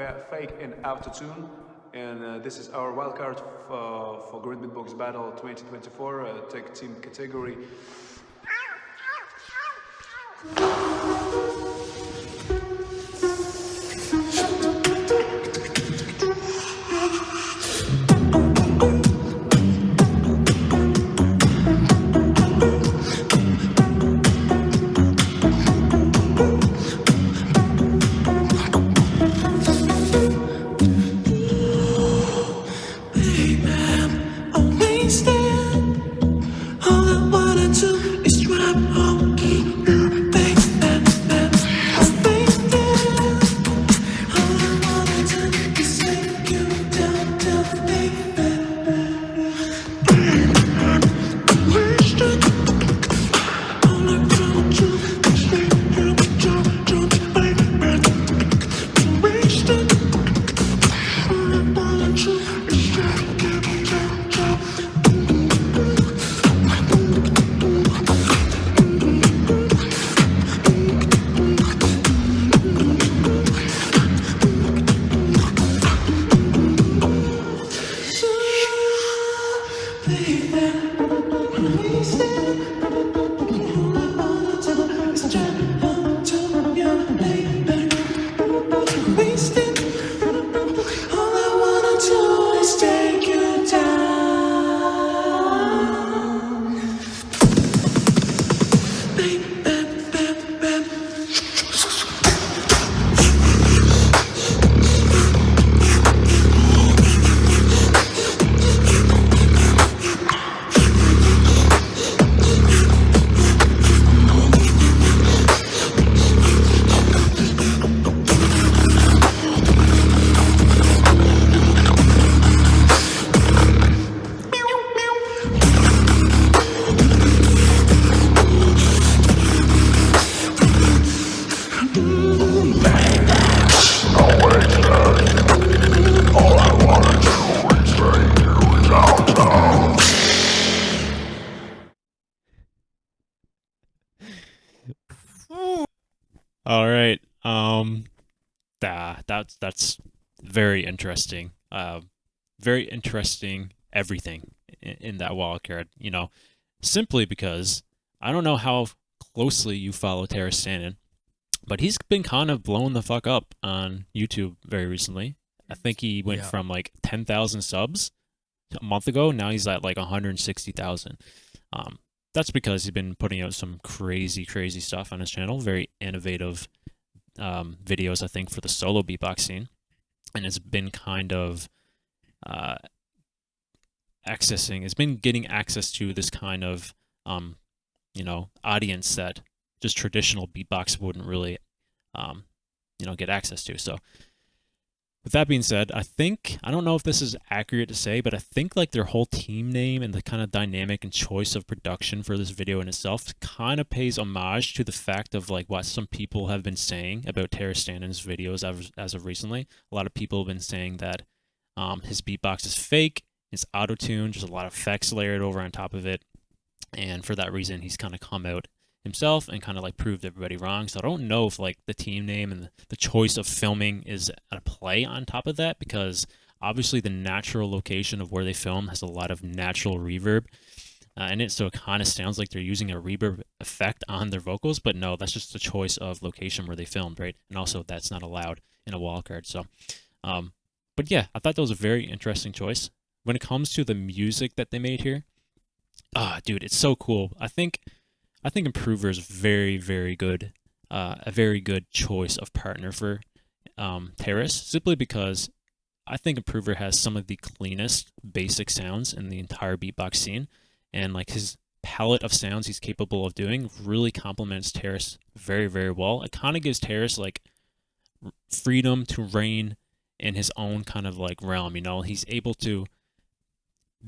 We're Fake in AUTOTUNE, and this is our wildcard for Great Beatbox Battle 2024 Tech Team category. All right. That's very interesting. Very interesting everything in that wildcard. You know, simply because I don't know how closely you follow Terrace Stannon, but he's been kind of blowing the fuck up on YouTube very recently. I think he went from like 10,000 subs a month ago. Now he's at like 160,000. That's because he's been putting out some crazy stuff on his channel. Very innovative videos, I think, for the solo beatbox scene. And it's been kind of it's been getting access to this kind of, audience that just traditional beatbox wouldn't really, get access to. So with that being said, I don't know if this is accurate to say, but I think like their whole team name and the kind of dynamic and choice of production for this video in itself kind of pays homage to the fact of like what some people have been saying about Terrace Stannon's videos as of recently. A lot of people have been saying that his beatbox is fake, it's auto-tuned, there's a lot of effects layered over on top of it, and for that reason he's kind of come out himself and kind of like proved everybody wrong. So I don't know if like the team name and the choice of filming is a play on top of that, because obviously the natural location of where they film has a lot of natural reverb in it, so it kind of sounds like they're using a reverb effect on their vocals, but no, that's just the choice of location where they filmed, right? And also that's not allowed in a wildcard. So but yeah, I thought that was a very interesting choice. When it comes to the music that they made here, dude, it's so cool. I think Improver is very good, a very good choice of partner for Terrace, simply because I think Improver has some of the cleanest basic sounds in the entire beatbox scene, and like his palette of sounds he's capable of doing really complements Terrace very well. It kind of gives Terrace like freedom to reign in his own kind of like realm. You know, he's able to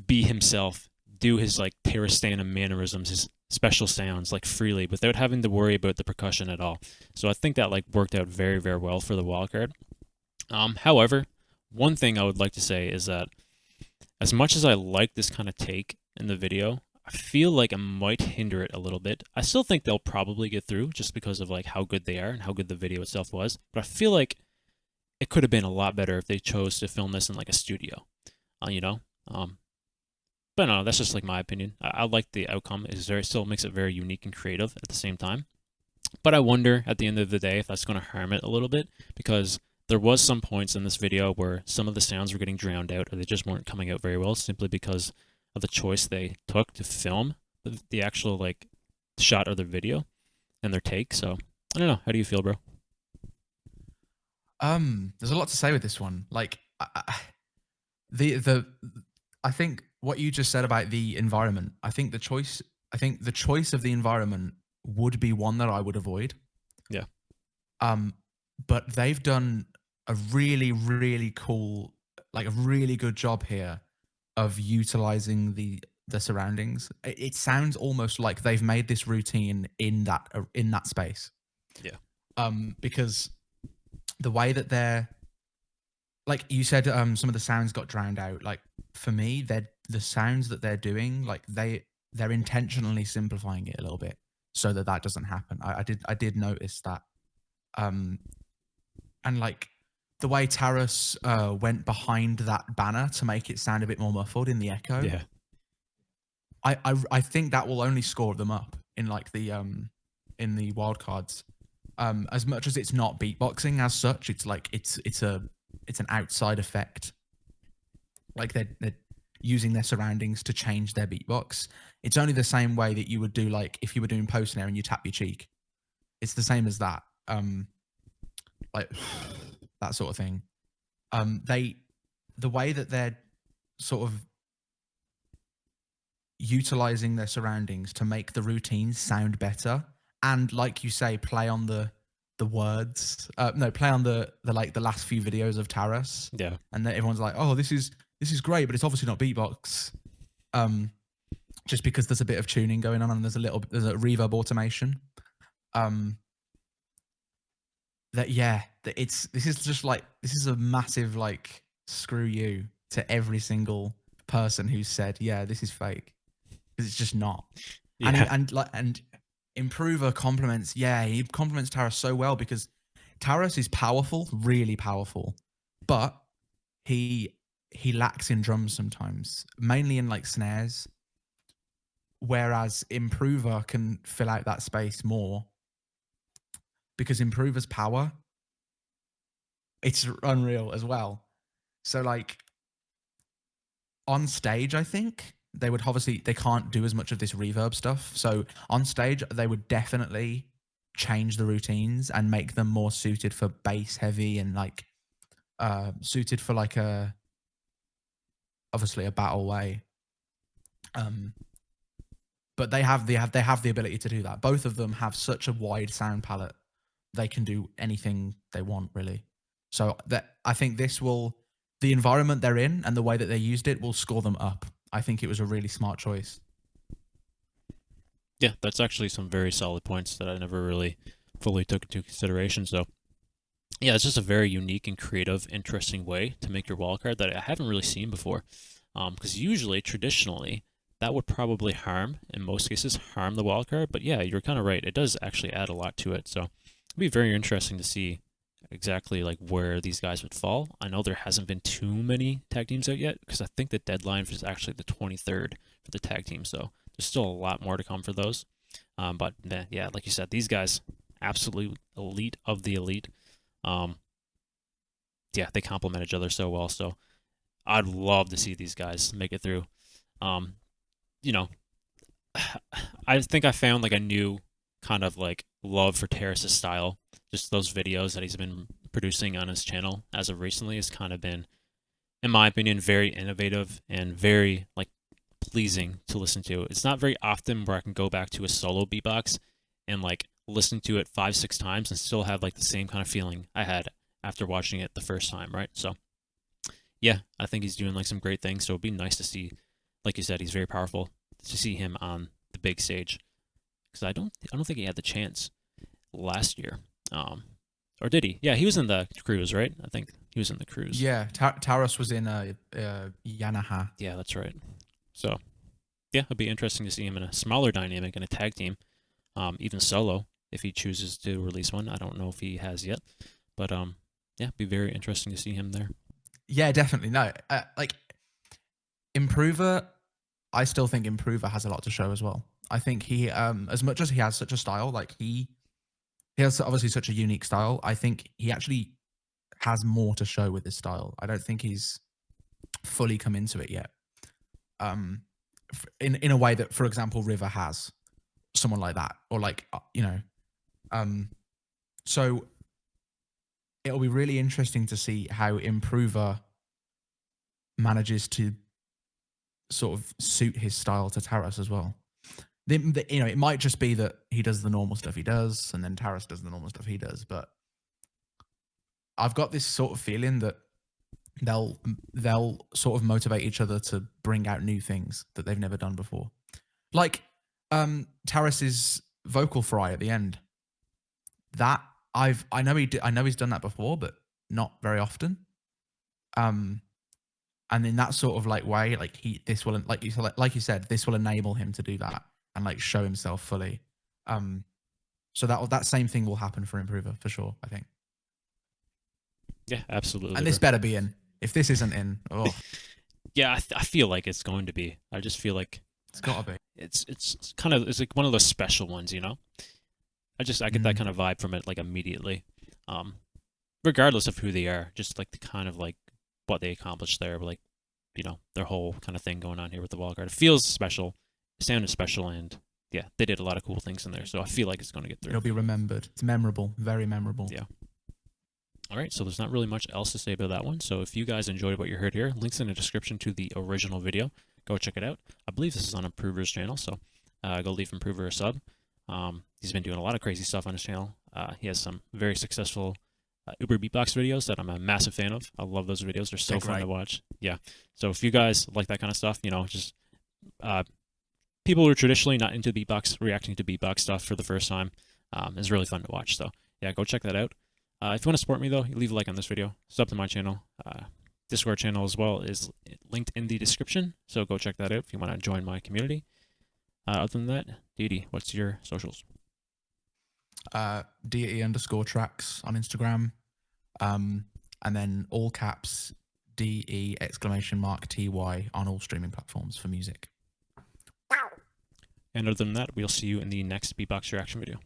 be himself, do his like Terrace Stannon mannerisms, his special sounds like freely without having to worry about the percussion at all. So I think that like worked out very well for the wildcard. However, one thing I would like to say is that as much as I like this kind of take in the video, I feel like it might hinder it a little bit. I still think they'll probably get through just because of like how good they are and how good the video itself was. But I feel like it could have been a lot better if they chose to film this in like a studio, you know. But no, that's just like my opinion. I like the outcome. It still makes it very unique and creative at the same time. But I wonder at the end of the day if that's going to harm it a little bit, because there was some points in this video where some of the sounds were getting drowned out, or they just weren't coming out very well, simply because of the choice they took to film the actual like shot of the video and their take. So I don't know. How do you feel, bro? There's a lot to say with this one. Like, the I think what you just said about the environment, I think the choice of the environment would be one that I would avoid. Yeah. But they've done a really, really cool, like a really good job here of utilizing the surroundings. It sounds almost like they've made this routine in that space. Yeah. Because the way that they're, like you said, some of the sounds got drowned out. Like, for me, the sounds that they're doing, like they're intentionally simplifying it a little bit so that doesn't happen. I did notice that. And like the way Taras went behind that banner to make it sound a bit more muffled in the echo. Yeah. I think that will only score them up in like the wildcards. As much as it's not beatboxing as such, it's like it's an outside effect. Like they're using their surroundings to change their beatbox. It's only the same way that you would do like if you were doing post snare and you tap your cheek. It's the same as that. Like that sort of thing. The way that they're sort of utilizing their surroundings to make the routines sound better, and like you say, play on the words. Play on the like the last few videos of Taras. Yeah. And then everyone's like, oh, this is great, but it's obviously not beatbox. Just because there's a bit of tuning going on and there's a reverb automation. This is a massive like screw you to every single person who said, yeah, this is fake, because it's just not. Yeah. And Improver compliments Taras so well, because Taras is powerful, really powerful, but he lacks in drums sometimes, mainly in like snares, whereas Improver can fill out that space more, because Improver's power, it's unreal as well. So like on stage, I think they can't do as much of this reverb stuff. So on stage, they would definitely change the routines and make them more suited for bass heavy and like suited for like obviously a battle way. But they have the ability to do that. Both of them have such a wide sound palette. They can do anything they want, really. So that I think the environment they're in and the way that they used it will score them up. I think it was a really smart choice. Yeah, that's actually some very solid points that I never really fully took into consideration. So, yeah, it's just a very unique and creative, interesting way to make your wildcard that I haven't really seen before. Because usually, traditionally, that would probably in most cases, harm the wildcard. But yeah, you're kind of right. It does actually add a lot to it. So it'd be very interesting to see exactly like where these guys would fall. I know there hasn't been too many tag teams out yet, because I think the deadline is actually the 23rd for the tag team. So there's still a lot more to come for those. But yeah, like you said, these guys, absolute elite of the elite. Yeah, they complement each other so well. So I'd love to see these guys make it through. You know, I think I found like a new kind of like love for Terrace's style. Just those videos that he's been producing on his channel as of recently has kind of been, in my opinion, very innovative and very like pleasing to listen to. It's not very often where I can go back to a solo beatbox and like listen to it 5-6 times and still have like the same kind of feeling I had after watching it the first time, right? So yeah, I think he's doing like some great things. So it'd be nice to see, like you said, he's very powerful, to see him on the big stage. Because I don't think he had the chance last year. Or did he? Yeah, he was in the cruise, right? I think he was in the cruise. Yeah, Taras was in Yanaha. Yeah, that's right. So yeah, it'd be interesting to see him in a smaller dynamic in a tag team, even solo if he chooses to release one. I don't know if he has yet, but yeah, be very interesting to see him there. Yeah, definitely. No, like Improver, I still think Improver has a lot to show as well. I think he, as much as he has such a style, like he has obviously such a unique style. I think he actually has more to show with his style. I don't think he's fully come into it yet. In a way that, for example, River has, someone like that, or like so it'll be really interesting to see how Improver manages to sort of suit his style to Taras as well. It might just be that he does the normal stuff he does, and then Taras does the normal stuff he does. But I've got this sort of feeling that they'll sort of motivate each other to bring out new things that they've never done before. Like Taras's vocal fry at the end. That I know he's done that before, but not very often. And in that sort of like way, like this will, like you said, this will enable him to do that and like show himself fully. So that same thing will happen for Improver for sure, I think. Yeah, absolutely. And this better be in. If this isn't in, oh, yeah, I feel like it's going to be. I just feel like it's gotta be. It's kind of, it's like one of those special ones, you know. I get that kind of vibe from it like immediately, regardless of who they are. Just like the kind of like what they accomplished there, like, you know, their whole kind of thing going on here with the Wildcard. It feels special, it sounded special, and yeah, they did a lot of cool things in there. So I feel like it's going to get through. It'll be remembered. It's memorable, very memorable. Yeah. All right, so there's not really much else to say about that one. So if you guys enjoyed what you heard here, links in the description to the original video. Go check it out. I believe this is on Improver's channel, so go leave Improver a sub. He's been doing a lot of crazy stuff on his channel. He has some very successful Uber beatbox videos that I'm a massive fan of. I love those videos. They're so fun to watch. Yeah. So if you guys like that kind of stuff, you know, just people who are traditionally not into beatbox, reacting to beatbox stuff for the first time, is really fun to watch. So yeah, go check that out. If you want to support me, though, leave a like on this video, sub to my channel. Discord channel as well is linked in the description, so go check that out if you want to join my community. Other than that, Deity, what's your socials? Deity_tracks on Instagram, and then all caps DE!TY on all streaming platforms for music. And other than that, we'll see you in the next beatbox reaction video.